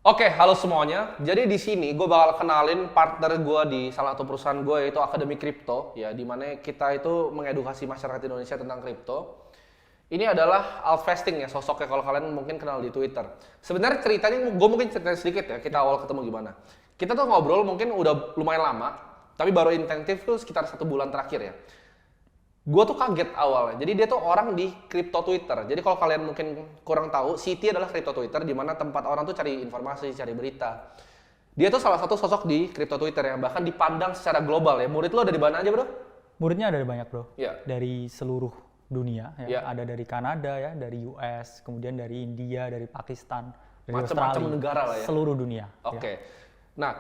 Oke, halo semuanya. Jadi di sini gue bakal kenalin partner gue di salah satu perusahaan gue yaitu Akademi Kripto, ya, di mana kita itu mengedukasi masyarakat Indonesia tentang kripto. Ini adalah Alvesting ya, sosoknya kalau kalian mungkin kenal di Twitter. Sebenarnya ceritanya gue mungkin ceritain sedikit ya, kita awal ketemu gimana. Kita tuh ngobrol mungkin udah lumayan lama, tapi baru intensif tuh sekitar 1 bulan terakhir ya. Gue tuh kaget awalnya. Jadi dia tuh orang di kripto Twitter. Jadi kalau kalian mungkin kurang tahu, City adalah kripto Twitter di mana tempat orang tuh cari informasi, cari berita. Dia tuh salah satu sosok di kripto Twitter yang bahkan dipandang secara global ya. Murid lo dari mana aja, Bro? Muridnya ada banyak, Bro. Ya. Dari seluruh dunia ya. Ya. Ada dari Kanada ya, dari US, kemudian dari India, dari Pakistan, dari Macam-macam Australia. negara lah ya. Seluruh dunia. Oke. Ya. Nah,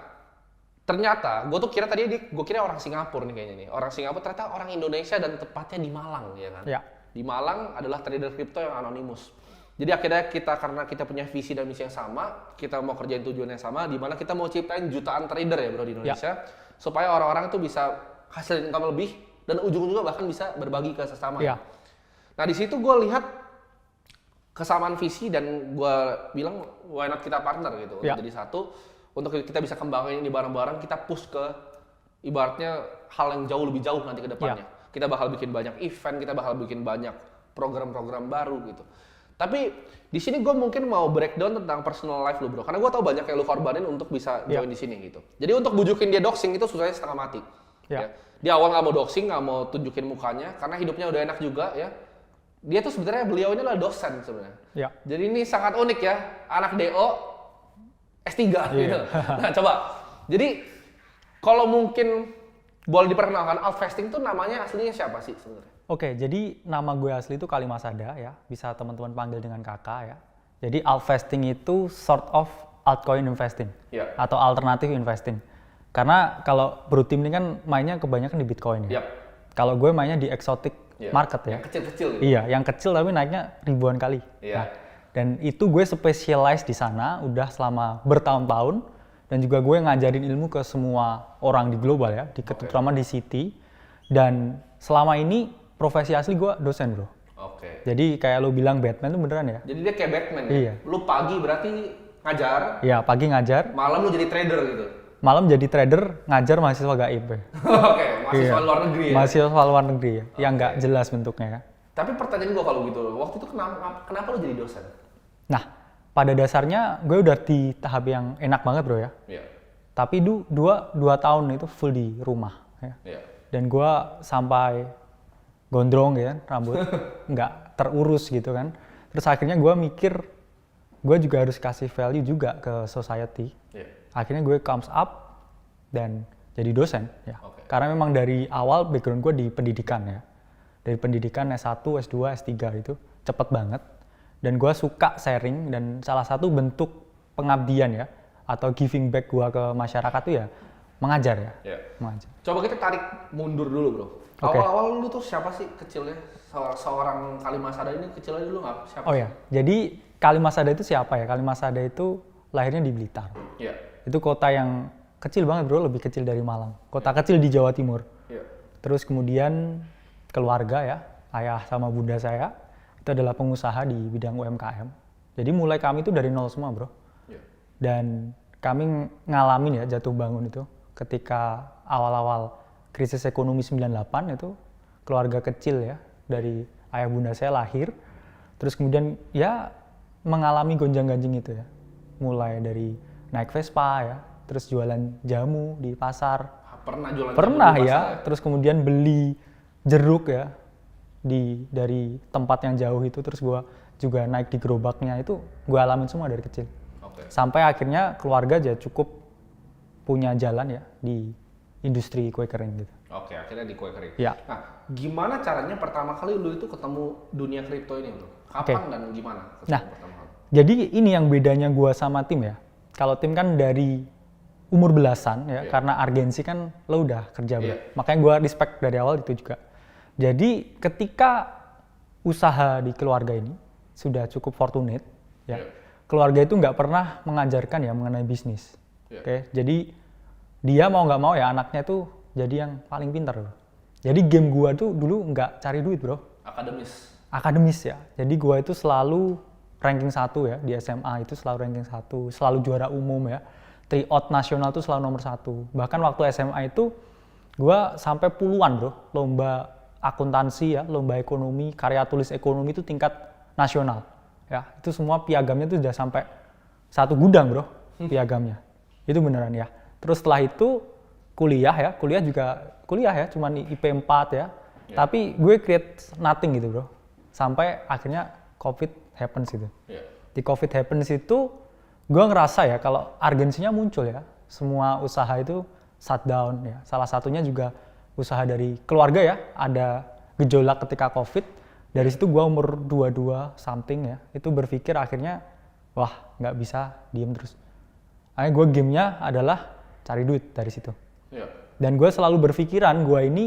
ternyata gue tuh kira tadi gue kira orang Singapura nih kayaknya nih. Orang Singapura ternyata orang Indonesia dan tepatnya di Malang ya kan. Ya. Di Malang adalah trader kripto yang anonimus. Jadi akhirnya karena kita punya visi dan misi yang sama, kita mau kerjain tujuan yang sama, di mana kita mau ciptain jutaan trader ya bro di Indonesia, supaya orang-orang tuh bisa hasil income lebih dan ujung-ujungnya bahkan bisa berbagi ke sesama. Ya. Nah di situ gue lihat kesamaan visi dan gue bilang why not kita partner gitu, Ya. jadi satu untuk kita bisa kembangin ini bareng-bareng, kita push ke ibaratnya hal yang jauh lebih jauh nanti ke depannya. Kita bakal bikin banyak event, kita bakal bikin banyak program-program baru gitu. Tapi di sini gue mungkin mau breakdown tentang personal life lu bro, karena gue tahu banyak yang lu korbanin untuk bisa join di sini gitu. Jadi untuk bujukin dia doxing itu susahnya setengah mati. Ya. Dia awal nggak mau doxing, nggak mau tunjukin mukanya, karena hidupnya udah enak juga ya. Dia tuh sebenarnya beliau ini adalah dosen sebenarnya. Ya. Jadi ini sangat unik ya, anak DO S3 gitu. Nah coba, jadi kalau mungkin boleh diperkenalkan, Alvesting tuh namanya aslinya siapa sih sebenarnya? Oke, jadi nama gue asli itu Kalimasada ya. Bisa teman-teman panggil dengan kakak ya. Jadi Alvesting itu sort of altcoin investing. Ya. Atau alternative investing. Karena kalau Bro Tim ini kan mainnya kebanyakan di Bitcoin ya. Yap. Kalau gue mainnya di exotic market ya. Yang kecil-kecil gitu? Iya, yang kecil tapi naiknya ribuan kali. Iya. Nah, dan itu gue specialize di sana udah selama bertahun-tahun dan juga gue ngajarin ilmu ke semua orang di global ya, terutama di City. Dan selama ini profesi asli gue dosen bro. Oke. Jadi kayak lo bilang Batman tuh beneran ya? Jadi dia kayak Batman ya? Iya. Lu pagi berarti ngajar, Iya, pagi ngajar, malam lu jadi trader gitu? malam jadi trader ngajar mahasiswa gaib ya. Oke, mahasiswa luar negeri ya? Mahasiswa luar negeri ya, yang nggak jelas bentuknya ya. Tapi pertanyaan gua kalau gitu, waktu itu kenapa lu jadi dosen? Nah, pada dasarnya gue udah di tahap yang enak banget bro ya. Iya. Tapi dua tahun itu full di rumah ya. Iya. Dan gue sampai gondrong ya, rambut nggak terurus gitu kan. Terus akhirnya gue mikir, gue juga harus kasih value juga ke society. Iya. Akhirnya gue comes up dan jadi dosen ya. Oke. Karena memang dari awal background gue di pendidikan ya. Dari pendidikan S1, S2, S3 itu cepet banget. Dan gue suka sharing dan salah satu bentuk pengabdian ya atau giving back gue ke masyarakat tuh ya mengajar ya. Iya. Mengajar. Coba kita tarik mundur dulu bro. Oke. Awal-awal lu tuh siapa sih kecilnya? Seorang Kalimasada ini kecilnya dulu nggak siapa? Oh ya, jadi Kalimasada itu siapa ya? Kalimasada itu lahirnya di Blitar. Iya. Itu kota yang kecil banget bro, lebih kecil dari Malang. Kota kecil di Jawa Timur. Iya. Terus kemudian keluarga ya, ayah sama bunda saya itu adalah pengusaha di bidang UMKM. Jadi mulai kami itu dari nol semua bro. Iya. Dan kami ngalamin ya jatuh bangun itu ketika awal-awal krisis ekonomi 98 itu keluarga kecil ya dari ayah bunda saya lahir. Terus kemudian ya mengalami gonjang-ganjing itu ya. Mulai dari naik Vespa ya, terus jualan jamu di pasar. Pernah jualan Pernah jamu di ya, pasar terus kemudian beli jeruk ya dari tempat yang jauh itu, terus gue juga naik di gerobaknya itu gue alamin semua dari kecil. Oke. Sampai akhirnya keluarga aja cukup punya jalan ya di industri kue kering gitu. Oke, akhirnya di kue kering. Ya. Nah, gimana caranya pertama kali lu itu ketemu dunia kripto ini bro? Kapan dan gimana ketemu Nah, pertama kali? jadi ini yang bedanya gue sama tim ya. Kalau tim kan dari umur belasan ya, karena urgensi kan lo udah kerja bro. Makanya gue respect dari awal itu juga. Jadi ketika usaha di keluarga ini sudah cukup fortunate ya, keluarga itu nggak pernah mengajarkan ya mengenai bisnis. Oke, jadi dia mau nggak mau ya anaknya tuh jadi yang paling pintar bro. Jadi game gua tuh dulu nggak cari duit bro. Akademis. Akademis ya. Jadi gua itu selalu ranking 1 ya, di SMA itu selalu ranking 1, selalu juara umum ya. Tryout nasional itu selalu nomor 1. Bahkan waktu SMA itu gue sampai puluhan bro, lomba akuntansi ya, lomba ekonomi, karya tulis ekonomi itu tingkat nasional. Ya, itu semua piagamnya itu udah sampai 1 gudang bro, piagamnya. Itu beneran ya. Terus setelah itu kuliah ya, cuman IP 4 ya. Tapi gue create nothing gitu bro. Sampai akhirnya COVID happens gitu. Di COVID happens itu gue ngerasa ya kalau urgensinya muncul ya. Semua usaha itu shutdown ya. Salah satunya juga usaha dari keluarga ya. Ada gejolak ketika COVID. Dari situ gue umur 22 something ya. Itu berpikir akhirnya wah nggak bisa diem terus. Akhirnya gue gamenya adalah cari duit dari situ. Dan gue selalu berpikiran gue ini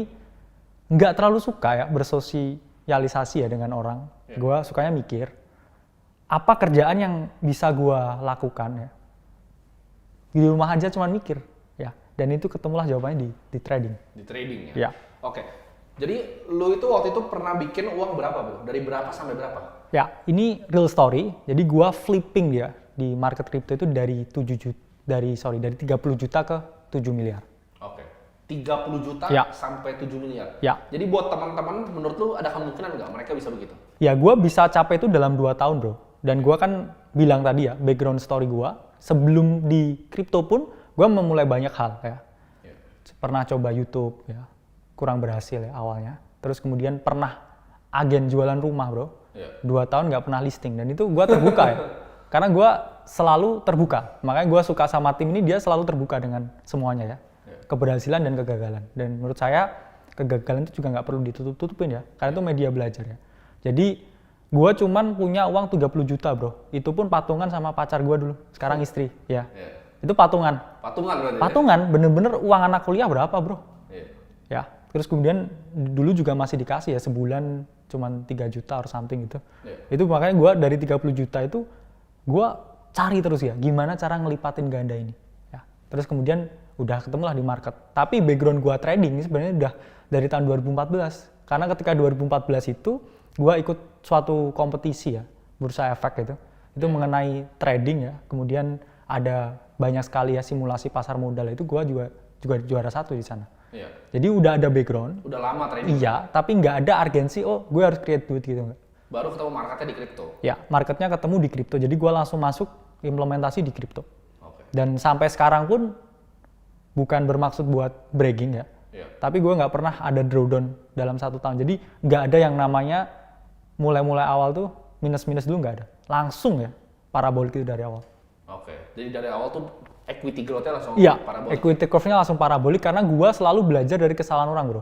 nggak terlalu suka ya bersosialisasi ya dengan orang. Gue sukanya mikir apa kerjaan yang bisa gue lakukan ya. Di rumah aja cuman mikir ya. Dan itu ketemulah jawabannya di trading. Di trading ya? Ya. Oke. Jadi lu itu waktu itu pernah bikin uang berapa bro? Dari berapa sampai berapa? Ya, ini real story. Jadi gue flipping dia di market crypto itu dari 30 juta ke 7 miliar. Oke. 30 juta ya. Sampai 7 miliar? Ya. Jadi buat teman-teman, menurut lu ada kemungkinan nggak mereka bisa begitu? Ya, gue bisa capai itu dalam 2 tahun bro. Dan gue kan bilang tadi ya, background story gue, sebelum di kripto pun, gue memulai banyak hal ya. Pernah coba YouTube ya, kurang berhasil ya awalnya. Terus kemudian pernah agen jualan rumah bro. 2 tahun nggak pernah listing, dan itu gue terbuka ya. Karena gue selalu terbuka, makanya gue suka sama tim ini, dia selalu terbuka dengan semuanya ya. Keberhasilan dan kegagalan. Dan menurut saya, kegagalan itu juga nggak perlu ditutup-tutupin ya, karena itu media belajar ya. Jadi, gue cuman punya uang 30 juta bro, itu pun patungan sama pacar gue dulu, sekarang istri ya. Itu patungan. Patungan berarti? Patungan, bener-bener uang anak kuliah berapa bro? Ya, terus kemudian dulu juga masih dikasih ya, sebulan cuman 3 juta or something gitu. Itu makanya gue dari 30 juta itu, gue cari terus ya, gimana cara ngelipatin ganda ini. Ya. Terus kemudian udah ketemulah di market. Tapi background gue trading ini sebenarnya udah dari tahun 2014. Karena ketika 2014 itu, gue ikut suatu kompetisi ya, bursa efek gitu. Itu mengenai trading ya, kemudian ada banyak sekali ya simulasi pasar modal, itu gue juga juara 1 di sana. Jadi udah ada background. Udah lama trading? Iya, tapi nggak ada urgensi, oh gue harus create duit gitu nggak. Baru ketemu marketnya di kripto? Ya, marketnya ketemu di kripto, jadi gue langsung masuk implementasi di kripto. Dan sampai sekarang pun bukan bermaksud buat bragging ya, tapi gue nggak pernah ada drawdown dalam 1 tahun. Jadi nggak ada yang namanya mulai awal tuh minus-minus dulu, nggak ada. Langsung ya, parabolik itu dari awal. Jadi dari awal tuh equity growth-nya langsung Iya, parabolik? equity curve-nya langsung parabolik karena gue selalu belajar dari kesalahan orang bro.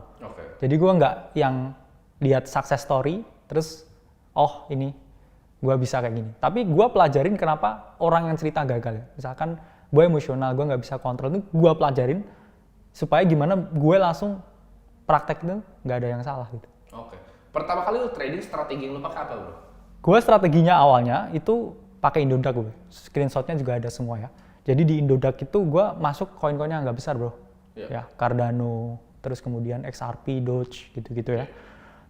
Jadi gue nggak yang lihat success story, terus oh ini gue bisa kayak gini. Tapi gue pelajarin kenapa orang yang cerita gagal ya. Misalkan gue emosional, gue nggak bisa kontrol, itu gue pelajarin supaya gimana gue langsung praktek itu nggak ada yang salah gitu. Pertama kali lu trading, strategi yang lu pakai apa bro? Gue strateginya awalnya itu pakai Indodax gue. Screenshotnya juga ada semua ya. Jadi di Indodax itu gue masuk koin-koinnya nggak besar bro. Ya, Cardano, terus kemudian XRP, Doge gitu-gitu ya.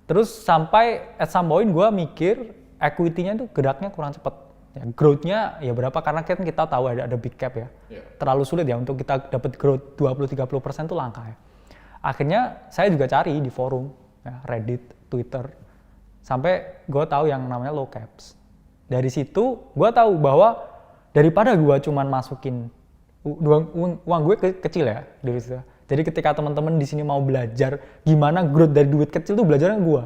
Terus sampai at some point gue mikir equity-nya itu geraknya kurang cepat. Ya, growth-nya ya berapa, karena kan kita tahu ada big cap ya. Terlalu sulit ya untuk kita dapat growth 20-30% itu langka ya. Akhirnya saya juga cari di forum, ya, Reddit, Twitter, sampai gue tahu yang namanya low caps. Dari situ gue tahu bahwa daripada gue cuman masukin uang gue kecil ya dari situ. Jadi ketika teman-teman di sini mau belajar gimana growth dari duit kecil tuh belajarnya gue.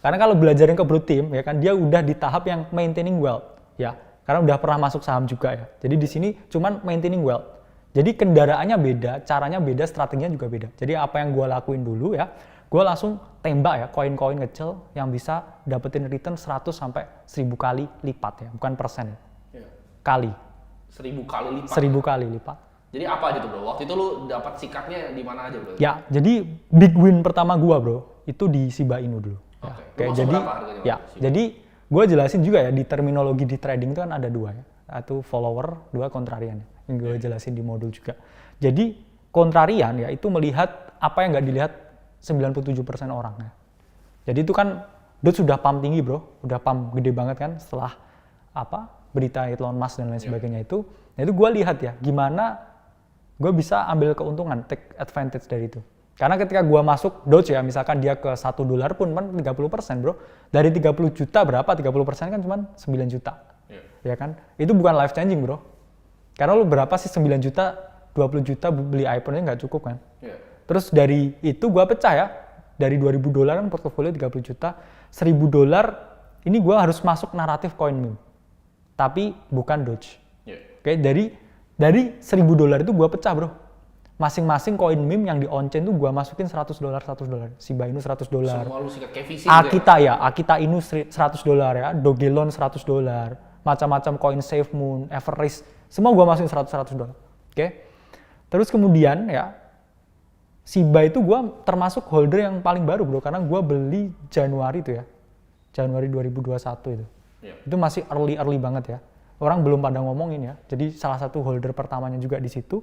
Karena kalau belajarin ke Blue Team ya kan, dia udah di tahap yang maintaining wealth ya. Karena udah pernah masuk saham juga ya. Jadi di sini cuman maintaining wealth. Jadi kendaraannya beda, caranya beda, strateginya juga beda. Jadi apa yang gue lakuin dulu ya, gue langsung tembak ya koin-koin kecil yang bisa dapetin return 100 sampai 1000 kali lipat ya, bukan persen ya. Kali. 1000 kali lipat? 1000 kali lipat. Jadi apa aja tuh bro? Waktu itu lu dapat sikatnya di mana aja bro? Ya, jadi big win pertama gua bro, itu di Shiba Inu dulu. Ya. Kayak jadi, berapa harganya? Ya, jadi gua jelasin juga ya di terminologi di trading itu kan ada 2 ya. 1 follower, 2 kontrarian. Yang gue jelasin di modul juga. Jadi kontrarian ya itu melihat apa yang nggak dilihat 97% orang ya. Jadi itu kan Doge sudah pump tinggi bro, udah pump gede banget kan setelah berita Elon Musk dan lain sebagainya itu, nah itu gue lihat ya gimana gue bisa ambil keuntungan, take advantage dari itu. Karena ketika gue masuk Doge ya, misalkan dia ke $1 pun 30% bro, dari 30 juta berapa, 30% kan cuma 9 juta, ya kan? Itu bukan life changing bro, karena lu berapa sih 9 juta, 20 juta beli iPhone-nya nggak cukup kan? Terus dari itu gue pecah ya, dari $2.000 kan portofolio 30 juta, $1.000 ini gue harus masuk naratif coin meme. Tapi bukan Doge. Oke, dari $1.000 itu gue pecah bro. Masing-masing koin meme yang di on-chain tuh gue masukin $100, $100. Shiba Inu $100. Semua lu sikat kayak visi Akita ya, Akita Inu $100 ya, Dogelon $100. Macam-macam koin SafeMoon, Everest, semua gue masukin $100. Oke. Terus kemudian ya, Shiba itu gue termasuk holder yang paling baru bro, karena gue beli Januari itu ya. Januari 2021 itu. Itu masih early banget ya. Orang belum pada ngomongin ya. Jadi salah satu holder pertamanya juga di situ.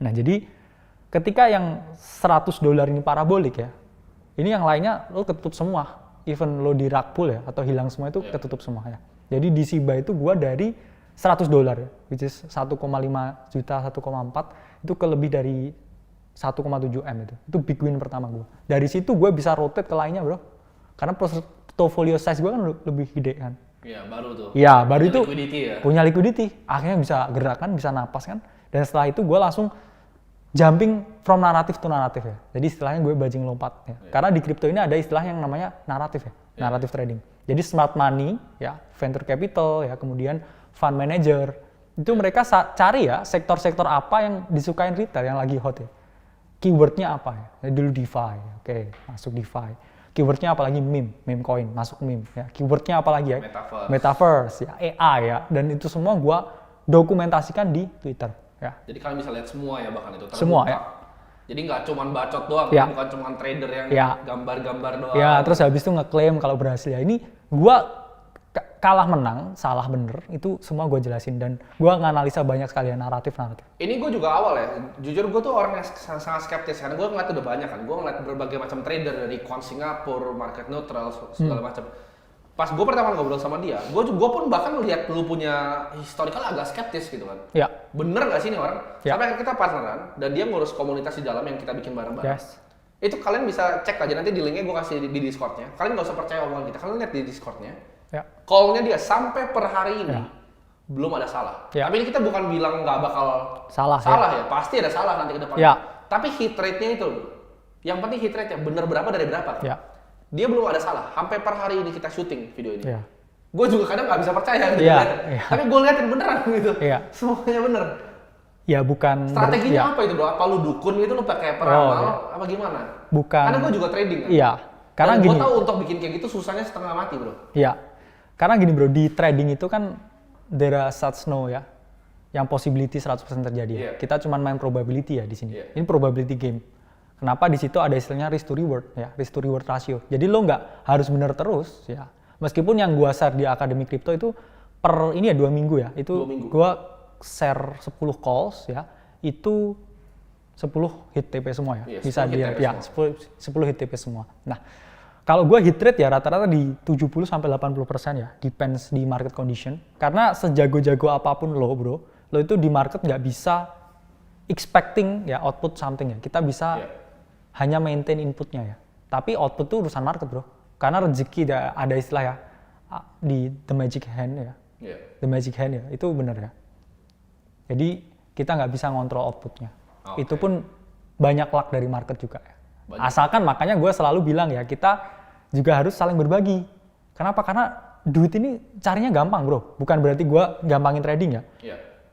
Nah, jadi ketika yang $100 ini parabolik ya. Ini yang lainnya lo ketutup semua. Even lo di rug pull ya atau hilang semua itu ketutup semua ya. Jadi di Shiba itu gua dari $100 ya, which is 1,5 juta, 1,4 itu ke lebih dari 1,7 M itu. Itu big win pertama gua. Dari situ gua bisa rotate ke lainnya, bro. Karena portfolio size gua kan lebih gede kan. Iya, baru tuh. Iya, baru itu punya liquidity. Akhirnya bisa gerak kan, bisa napas kan. Dan setelah itu gue langsung jumping from naratif to naratif ya. Jadi istilahnya gue bajing lompat ya. Karena di kripto ini ada istilah yang namanya naratif ya, naratif trading. Jadi smart money ya, venture capital ya, kemudian fund manager. Itu mereka cari ya sektor-sektor apa yang disukain retail yang lagi hot ya. Keywordnya apa ya? Dulu DeFi, oke, masuk DeFi. Keywordnya apalagi meme coin, masuk meme ya. Keywordnya apalagi ya? Metaverse ya, AI ya. Dan itu semua gua dokumentasikan di Twitter ya. Jadi kalian bisa lihat semua ya bahkan itu terbuka. Semua ya. Jadi nggak cuma bacot doang, bukan cuma trader yang gambar-gambar doang. Ya, terus habis itu ngeklaim kalau berhasil ya. Ini gua kalah menang, salah bener, itu semua gue jelasin dan gue nganalisa banyak sekali ya naratif. Ini gue juga awal ya, jujur gue tuh orang yang sangat skeptis karena gue ngeliat udah banyak kan, gue ngeliat berbagai macam trader dari coin Singapura, market neutral, segala macam. Pas gue pertama ngobrol sama dia, gue pun bahkan lihat lu punya historical agak skeptis gitu kan. Ya. Bener gak sih ini orang? Ya. Sampai kita partneran dan dia ngurus komunitas di dalam yang kita bikin bareng-bareng. Yes. Itu kalian bisa cek aja nanti di linknya gue kasih di Discordnya. Kalian gak usah percaya omongan kita, kalian lihat di Discordnya. Ya. Call-nya dia sampai per hari ini belum ada salah. Ya. Tapi ini kita bukan bilang nggak bakal salah ya. Pasti ada salah nanti ke depan. Ya. Tapi hit rate-nya itu, yang penting hit rate-nya bener berapa dari berapa. Ya. Dia belum ada salah. Sampai per hari ini kita syuting video ini. Ya. Gue juga kadang nggak bisa percaya gitu. Ya. Tapi gue liatin beneran gitu. Ya. Semuanya bener. Ya bukan. Strateginya apa itu bro? Apa lu dukun gitu, lu pakai peramal, apa gimana? Bukan. Karena gue juga trading kan. Iya. Karena gue gini. tahu untuk bikin kayak gitu susahnya setengah mati bro. Iya. Karena gini bro, di trading itu kan there are such no ya, yang possibility 100% terjadi ya. Kita cuma main probability ya di sini. Ini probability game. Kenapa di situ ada istilahnya risk to reward ya, risk to reward ratio. Jadi lo nggak harus benar terus ya. Meskipun yang gua share di Akademi Kripto itu per ini ya 2 minggu ya. Itu gua share 10 calls ya. Itu 10 hit TP semua ya. Bisa dilihat ya, 10 hit TP semua. Nah, kalau gue hit rate ya rata-rata di 70-80% ya, depends di market condition. Karena sejago-jago apapun lo bro, lo itu di market nggak bisa expecting ya output something ya. Kita bisa hanya maintain inputnya ya. Tapi output itu urusan market bro. Karena rezeki ada istilah ya, di the magic hand ya. The magic hand ya, itu benar ya. Jadi kita nggak bisa ngontrol outputnya. Itu pun banyak luck dari market juga ya. Asalkan makanya gue selalu bilang ya, kita juga harus saling berbagi. Kenapa? Karena duit ini carinya gampang bro. Bukan berarti gue gampangin trading ya.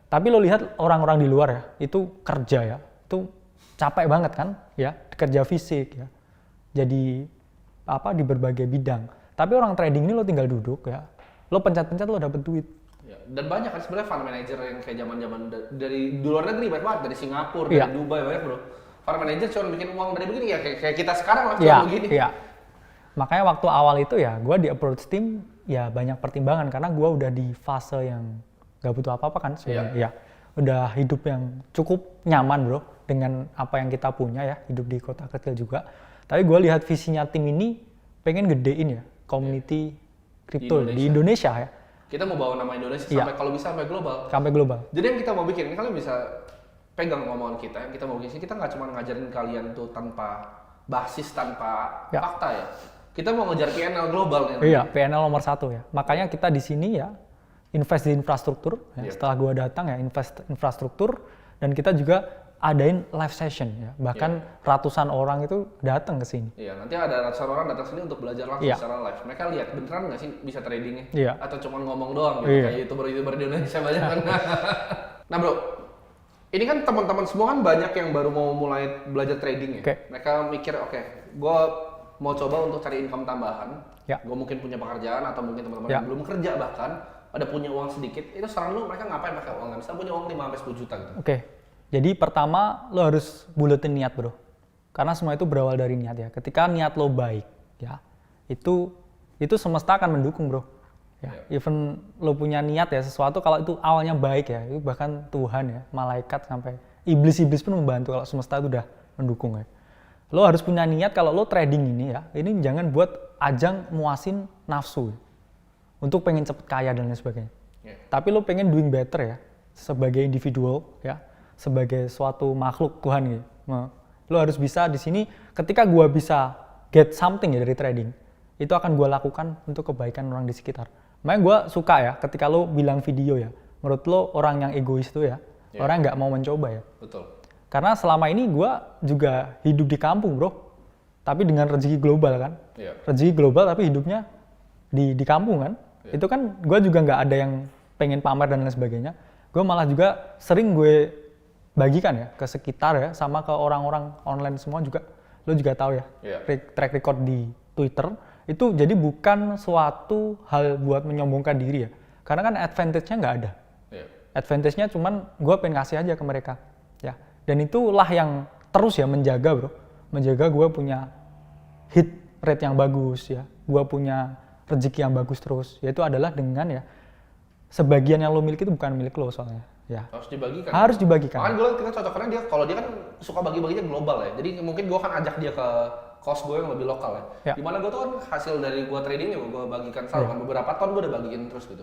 Tapi lo lihat orang-orang di luar ya, itu kerja ya, itu capek banget kan ya, kerja fisik ya. Jadi di berbagai bidang. Tapi orang trading ini lo tinggal duduk ya, lo pencet-pencet lo dapet duit. Dan banyak kan sebenarnya fund manager yang kayak zaman-zaman dari luar negeri banyak, dari Singapura, dari Dubai banyak bro. Fund manager cuma bikin uang dari begini ya, kayak kita sekarang lah cuma begini. Iya. Makanya waktu awal itu ya, gue di approach tim ya banyak pertimbangan karena gue udah di fase yang gak butuh apa-apa kan sebenarnya. Ya, udah hidup yang cukup nyaman bro dengan apa yang kita punya ya, hidup di kota kecil juga. Tapi gue lihat visinya tim ini pengen gedein ya community kripto di Indonesia ya. Kita mau bawa nama Indonesia sampai kalau bisa sampai global. Sampai global. Jadi yang kita mau bikin, ini kalian bisa pegang omongan kita. Yang kita mau bikin, kita nggak cuma ngajarin kalian tuh tanpa basis, tanpa fakta ya. Kita mau ngejar PNL global nih. Iya, PNL nomor 1 ya. Makanya kita di sini ya invest di infrastruktur. Ya. Setelah gua datang ya invest infrastruktur, dan kita juga adain live session ya. Bahkan ratusan orang itu datang ke sini. Iya, nanti ada ratusan orang datang sini untuk belajar langsung secara live. Mereka lihat beneran nggak sih bisa tradingnya? Iya. Atau cuma ngomong doang gitu kayak YouTuber di Indonesia banyak kan. Nah bro, ini kan teman-teman semua kan banyak yang baru mau mulai belajar trading ya. Mereka mikir gue mau coba untuk cari income tambahan. Gue mungkin punya pekerjaan atau mungkin teman-teman yang belum kerja bahkan ada punya uang sedikit. Itu saran lu mereka ngapain pakai uang? Misalnya punya uang 5-10 juta gitu. Jadi pertama lo harus buletin niat bro, karena semua itu berawal dari niat ya. Ketika niat lo baik ya, itu semesta akan mendukung bro. Ya, even lo punya niat ya sesuatu, kalau itu awalnya baik ya, itu bahkan Tuhan ya, malaikat sampai iblis pun membantu kalau semesta itu udah mendukung ya. Lo harus punya niat kalau lo trading ini ya, ini jangan buat ajang muasin nafsu untuk pengen cepet kaya dan lain sebagainya. Tapi lo pengen doing better ya, sebagai individual ya. Sebagai suatu makhluk Tuhan gitu. Lo harus bisa di sini, ketika gua bisa get something ya dari trading, itu akan gua lakukan untuk kebaikan orang di sekitar. Makanya gua suka ya ketika lo bilang video ya, menurut lo orang yang egois itu ya, orang nggak mau mencoba ya. Betul. Karena selama ini gua juga hidup di kampung bro, tapi dengan rezeki global kan. Rezeki global tapi hidupnya di kampung kan. Itu kan gua juga nggak ada yang pengen pamer dan lain sebagainya. Gue malah juga sering gue bagikan ya ke sekitar ya, sama ke orang-orang online semua juga. Lo juga tahu ya, track record di Twitter itu jadi bukan suatu hal buat menyombongkan diri ya, karena kan advantage-nya nggak ada. Advantage-nya cuman gue pengen kasih aja ke mereka ya, dan itulah yang terus ya menjaga gue punya hit rate yang bagus ya, gue punya rezeki yang bagus terus, yaitu adalah dengan ya sebagian yang lo miliki itu bukan milik lo soalnya. Ya. Harus dibagikan. Makanya gue kita cocoknya dia, kalau dia kan suka bagi-baginya global ya. Jadi mungkin gue akan ajak dia ke kos gue yang lebih lokal ya. Dimana gue tuh kan hasil dari gue trading juga gue bagikan selalu kan, beberapa ton gue udah bagiin terus gitu.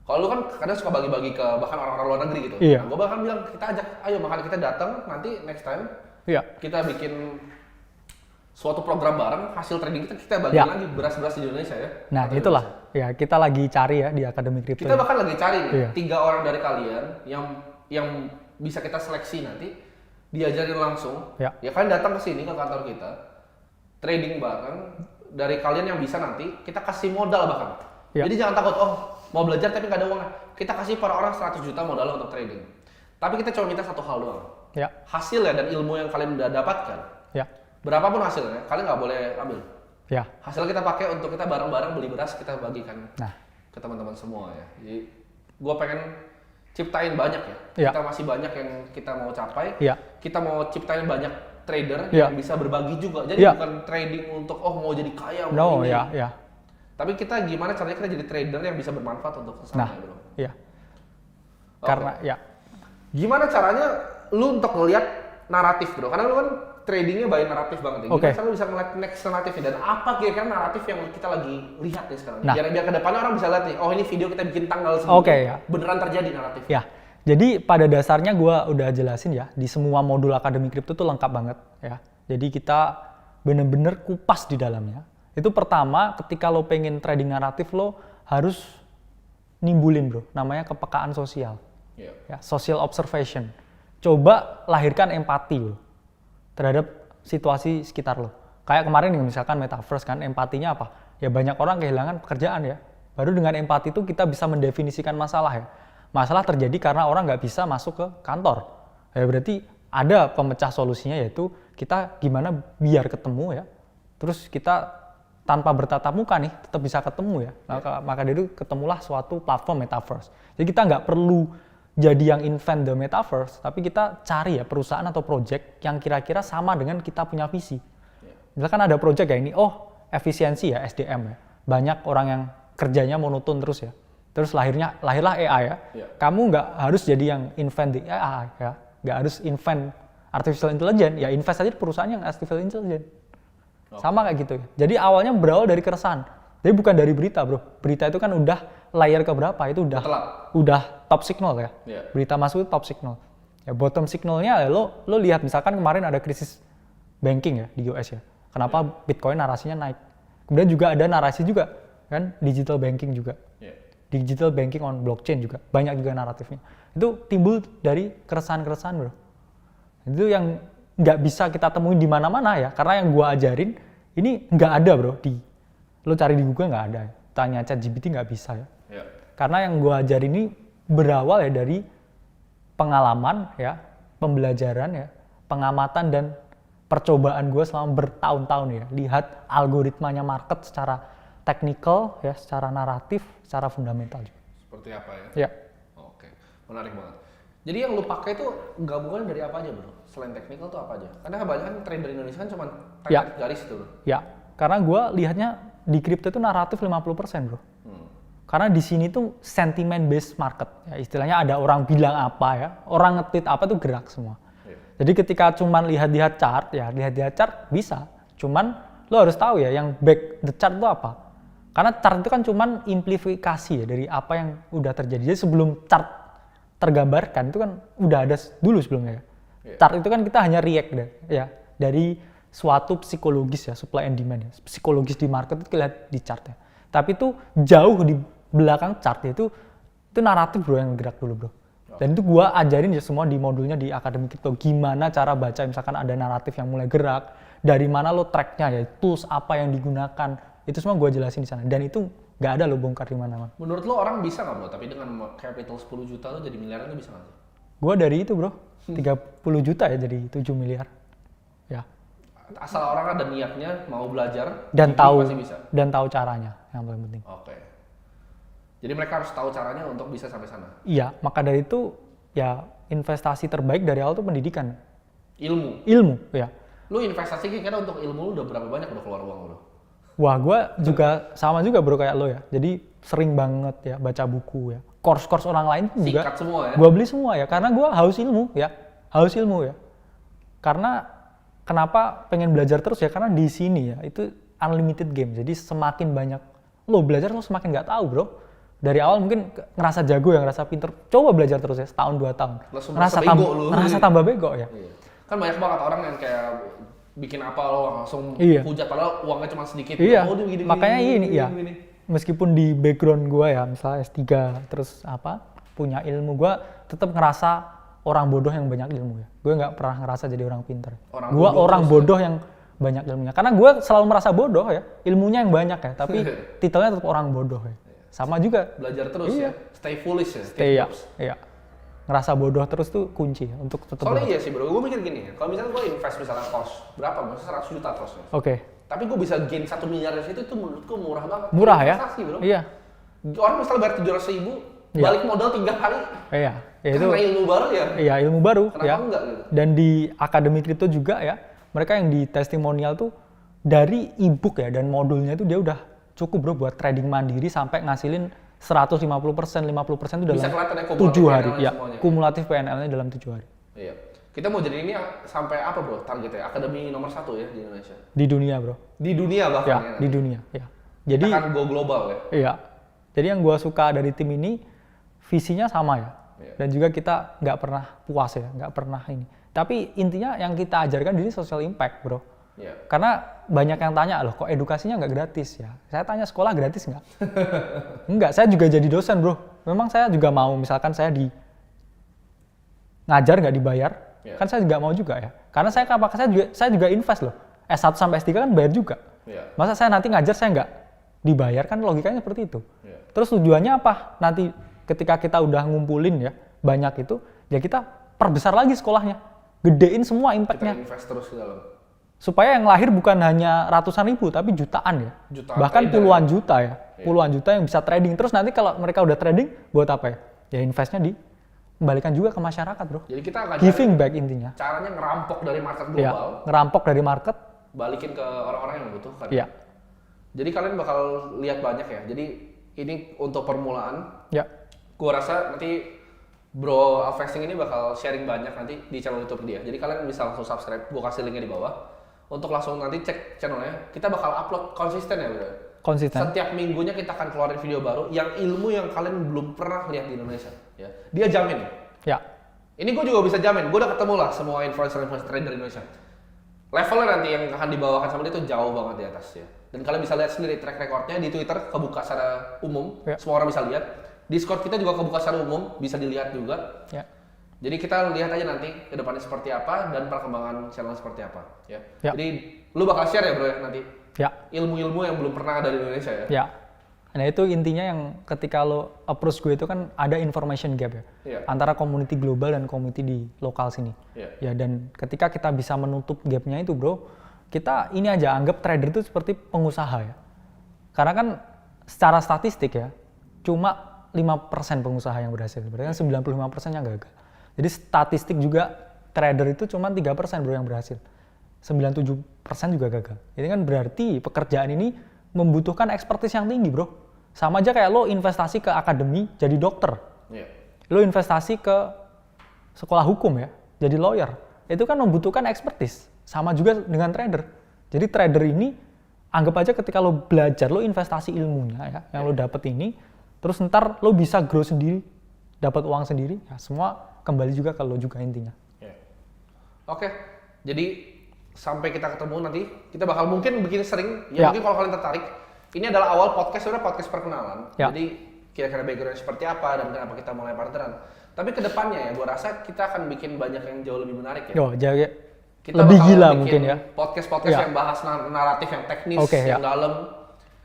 Kalau lu kan kadang suka bagi-bagi ke bahkan orang-orang luar negeri gitu. Nah, gue bahkan bilang kita ajak, ayo makanya kita datang nanti next time kita bikin suatu program bareng, hasil trading kita bagiin lagi beras-beras di Indonesia ya. Nah itulah ya, kita lagi cari ya di Akademi Kripto. Kita bahkan lagi cari nih 3 orang dari kalian yang bisa kita seleksi nanti, diajarin langsung. Ya kalian datang ke sini ke kantor kita, trading bareng. Dari kalian yang bisa nanti kita kasih modal bahkan. Jadi jangan takut, mau belajar tapi nggak ada uangnya. Kita kasih para orang 100 juta modal untuk trading. Tapi kita cuma minta satu hal doang. Hasilnya dan ilmu yang kalian udah dapatkan. Berapapun hasilnya, kalian nggak boleh ambil. Hasil kita pakai untuk kita bareng-bareng beli beras, kita bagikan ke teman-teman semua ya. Jadi gue pengen ciptain banyak ya. Kita masih banyak yang kita mau capai. Kita mau ciptain banyak trader yang bisa berbagi juga. Jadi bukan trading untuk mau jadi kaya. Tapi kita gimana caranya kita jadi trader yang bisa bermanfaat untuk sesama bro. Karena gimana caranya lu untuk ngelihat naratif bro? Karena lu kan tradingnya by naratif banget ya. Gimana cara lu bisa ngeliat next naratifnya dan apa kira-kira naratif yang kita lagi lihat nih sekarang? Biar kedepannya orang bisa lihat nih, ini video kita bikin tanggal segini. Beneran terjadi naratif. Jadi pada dasarnya gue udah jelasin ya, di semua modul Akademi Kripto tuh lengkap banget ya. Jadi kita bener-bener kupas di dalamnya. Itu pertama, ketika lo pengen trading naratif, lo harus nimbulin bro, namanya kepekaan sosial. Social observation. Coba lahirkan empati bro terhadap situasi sekitar lo. Kayak kemarin nih misalkan metaverse kan, empatinya apa? Ya banyak orang kehilangan pekerjaan ya. Baru dengan empati itu kita bisa mendefinisikan masalah ya. Masalah terjadi karena orang nggak bisa masuk ke kantor. Ya berarti ada pemecah solusinya, yaitu kita gimana biar ketemu ya. Terus kita tanpa bertatap muka nih tetap bisa ketemu ya. Maka dari itu ketemulah suatu platform metaverse. Jadi kita nggak perlu jadi yang invent the metaverse, tapi kita cari ya perusahaan atau project yang kira-kira sama dengan kita punya visi. Misalkan ada project ya ini, efisiensi ya SDM ya. Banyak orang yang kerjanya monoton terus ya. Terus lahirlah AI ya. Kamu nggak harus jadi yang invent the AI ya. Nggak harus invent artificial intelligence, ya invest aja di perusahaan yang artificial intelligence. Sama kayak gitu. Jadi awalnya berawal dari keresahan. Jadi bukan dari berita bro. Berita itu kan udah layer ke berapa itu udah top signal ya. Yeah. Berita masuk itu top signal. Ya bottom signalnya ya lo lihat misalkan kemarin ada krisis banking ya di US ya. Kenapa Bitcoin narasinya naik? Kemudian juga ada narasi juga kan digital banking juga. Yeah. Digital banking on blockchain juga banyak juga naratifnya. Itu timbul dari keresahan-keresahan bro. Itu yang nggak bisa kita temuin di mana-mana ya, karena yang gua ajarin ini nggak ada bro, lo cari di Google nggak ada, tanya ChatGPT nggak bisa ya. Yeah. Karena yang gua ajarin ini berawal ya dari pengalaman ya, pembelajaran ya, pengamatan dan percobaan gua selama bertahun-tahun ya, lihat algoritmanya market secara teknikal ya, secara naratif, secara fundamental juga. Seperti apa ya? Ya. Oke, menarik banget. Jadi yang lu pakai itu gabungan dari apa aja bro? Selain teknikal tuh apa aja? Karena kebanyakan trader Indonesia kan cuma teknik garis itu bro. Ya, karena gue lihatnya di kripto itu naratif 50% bro. Karena di sini tuh sentiment based market. Ya, istilahnya ada orang bilang apa ya, orang nge-tweet apa tuh gerak semua. Jadi ketika cuman lihat-lihat chart ya, lihat-lihat chart bisa. Cuman lo harus tahu ya yang back the chart itu apa. Karena chart itu kan cuman amplifikasi ya dari apa yang udah terjadi. Jadi sebelum chart tergambarkan itu kan udah ada dulu sebelumnya ya. Chart itu kan kita hanya react deh, ya dari suatu psikologis ya, supply and demand ya. Psikologis di market itu lihat di chart ya. Tapi itu jauh di belakang chart itu naratif bro yang gerak dulu bro. Dan itu gua ajarin ya semua di modulnya di Akademi Kripto, gimana cara baca misalkan ada naratif yang mulai gerak, dari mana lo tracknya ya, tools apa yang digunakan, itu semua gua jelasin di sana. Dan itu nggak ada lo bongkar di mana-mana. Menurut lo orang bisa nggak bro? Tapi dengan capital 10 juta lo jadi miliaran lo bisa nggak sih? Gua dari itu bro, 30 juta ya jadi 7 miliar. Ya. Asal orang ada niatnya mau belajar dan tahu pasti bisa. Dan tahu caranya yang paling penting. Oke. Jadi mereka harus tahu caranya untuk bisa sampai sana. Iya, maka dari itu ya investasi terbaik dari awal itu pendidikan. Ilmu ya. Lu investasi kira-kira untuk ilmu lu udah berapa banyak udah keluar uang lu? Wah, gue juga sama juga bro kayak lo ya. Jadi sering banget ya baca buku ya. Course orang lain juga. Sikat semua ya? Gue beli semua ya, karena gue haus ilmu ya. Haus ilmu ya. Karena kenapa pengen belajar terus ya? Karena di sini ya itu unlimited game. Jadi semakin banyak lo belajar lo semakin nggak tahu bro. Dari awal mungkin ngerasa jago ya, ngerasa pinter. Coba belajar terus ya, setahun 2 tahun. Ngerasa tambah bego ya. Iya. Kan banyak banget orang yang kayak bikin apa lo langsung hujat padahal uangnya cuma sedikit. Iya. Oh, gini, makanya gini, ini ya. Gini. Meskipun di background gue ya, misalnya S3 terus punya ilmu, gue tetap ngerasa orang bodoh yang banyak ilmu ya. Gue nggak pernah ngerasa jadi orang pinter. Gue orang bodoh yang banyak ilmunya. Karena gue selalu merasa bodoh ya, ilmunya yang banyak ya, tapi titelnya tetap orang bodoh ya. Sama juga. Belajar terus ya, stay foolish ya. Iya. Ngerasa bodoh terus tuh kunci ya, untuk tetap soalnya bodoh. iya sih bro, gue mikir gini, kalau misalnya gue invest misalnya cost, berapa? Misalnya 100 juta costnya. Oke. Tapi gue bisa gain 1 miliar dari situ, itu menurutku murah banget. Murah ya? Investasi bro. Iya. Orang misalnya bayar 700.000, balik modal 3 kali. Iya. Karena ilmu baru ya? Iya, ilmu baru. Kenapa ya. enggak gitu? Dan di Akademi Kripto juga ya, mereka yang di testimonial tuh dari e-book ya, dan modulnya itu dia udah cukup bro buat trading mandiri sampai ngasilin 150%, 50% itu dalam 7 hari. Ya, kumulatif PNL-nya dalam 7 hari. Iya. Kita mau jadi ini sampai apa bro targetnya? Akademi nomor 1 ya di Indonesia? Di dunia bro. Di dunia bahkan ya? Di dunia, ya. Jadi, kita akan go global ya? Iya. Jadi yang gua suka dari tim ini, visinya sama ya. Iya. Dan juga kita nggak pernah puas ya, nggak pernah ini. Tapi intinya yang kita ajarkan di sini social impact bro. Yeah. Karena banyak yang tanya, loh kok edukasinya nggak gratis ya? Saya tanya sekolah gratis nggak? Enggak, saya juga jadi dosen bro. Memang saya juga mau, misalkan saya ngajar nggak dibayar, kan saya juga mau juga ya. Karena saya juga invest loh. S1 sampai S3 kan bayar juga. Masa saya nanti ngajar saya nggak dibayar, kan logikanya seperti itu. Terus tujuannya apa? Nanti ketika kita udah ngumpulin ya, banyak itu, ya kita perbesar lagi sekolahnya. Gedein semua impact-nya. Kita invest terus ke dalam. Supaya yang lahir bukan hanya ratusan ribu, tapi jutaan ya. Bahkan puluhan juta ya. Puluhan juta yang bisa trading. Terus nanti kalau mereka udah trading, buat apa ya? Ya investnya dikembalikan juga ke masyarakat bro. Jadi kita akan giving back intinya. Caranya ngerampok dari market global. Ya, ngerampok dari market. Balikin ke orang-orang yang membutuhkan. Iya. Jadi kalian bakal lihat banyak ya. Jadi ini untuk permulaan. Ya. Gua rasa nanti Bro Alvesting ini bakal sharing banyak nanti di channel YouTube dia. Jadi kalian bisa langsung subscribe. Gua kasih linknya di bawah. Untuk langsung nanti cek channelnya, kita bakal upload konsisten ya bro. Konsisten. Setiap minggunya kita akan keluarin video baru yang ilmu yang kalian belum pernah lihat di Indonesia. Ya. Dia jamin. Ya. Ini gue juga bisa jamin. Gue udah ketemu lah semua influencer-influencer trader Indonesia. Levelnya nanti yang akan dibawakan sama dia itu jauh banget di atas ya. Dan kalian bisa lihat sendiri track recordnya di Twitter kebuka secara umum. Ya. Semua orang bisa lihat. Discord kita juga kebuka secara umum, bisa dilihat juga. Ya. Jadi kita lihat aja nanti ke depannya seperti apa dan perkembangan channel seperti apa. Ya. Ya. Jadi lu bakal share ya bro ya nanti? Ya. Ilmu-ilmu yang belum pernah ada di Indonesia ya? Ya. Nah itu intinya yang ketika lo approach gue itu kan ada information gap ya. Iya. Antara community global dan community di lokal sini. Iya. Ya dan ketika kita bisa menutup gapnya itu bro, kita ini aja anggap trader itu seperti pengusaha ya. Karena kan secara statistik ya, cuma 5% pengusaha yang berhasil. Berarti kan 95% yang gagal. Jadi statistik juga trader itu cuma 3% bro yang berhasil. 97% juga gagal. Ini kan berarti pekerjaan ini membutuhkan expertise yang tinggi bro. Sama aja kayak lo investasi ke akademi jadi dokter. Iya. Lo investasi ke sekolah hukum ya, jadi lawyer. Itu kan membutuhkan expertise. Sama juga dengan trader. Jadi trader ini anggap aja ketika lo belajar, lo investasi ilmunya ya, yang lo dapet ini, terus ntar lo bisa grow sendiri, dapat uang sendiri, ya semua kembali juga ke lo juga intinya. Iya. Oke, jadi sampai kita ketemu nanti, kita bakal mungkin bikin sering, ya. Mungkin kalau kalian tertarik, ini adalah awal podcast, sebenarnya podcast perkenalan. Ya. Jadi kira-kira background seperti apa dan kenapa kita mulai partneran. Tapi kedepannya ya, gue rasa kita akan bikin banyak yang jauh lebih menarik ya. Yo, jadi Kita lebih bakal gila bikin mungkin ya. Podcast-podcast Ya. yang bahas naratif yang teknis, yang dalam.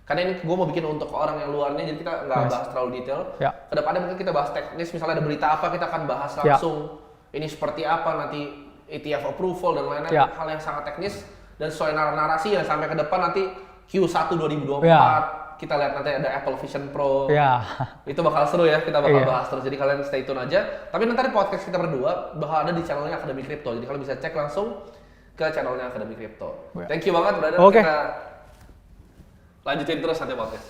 Karena ini gue mau bikin untuk orang yang luarnya, jadi kita nggak bahas terlalu detail. Ya. Kedepannya mungkin kita bahas teknis, misalnya ada berita apa, kita akan bahas langsung. Ini seperti apa nanti ETF approval dan lain-lain, hal yang sangat teknis. Dan sesuai narasi yang sampai ke depan nanti Q1 2024, kita lihat nanti ada Apple Vision Pro. Ya. Itu bakal seru ya, kita bakal bahas terus. Jadi kalian stay tune aja. Tapi nanti podcast kita berdua bakal ada di channelnya Akademi Crypto. Jadi kalian bisa cek langsung ke channelnya Akademi Crypto. Thank you banget brother. Oke. Kita lanjutin terus nanti podcast.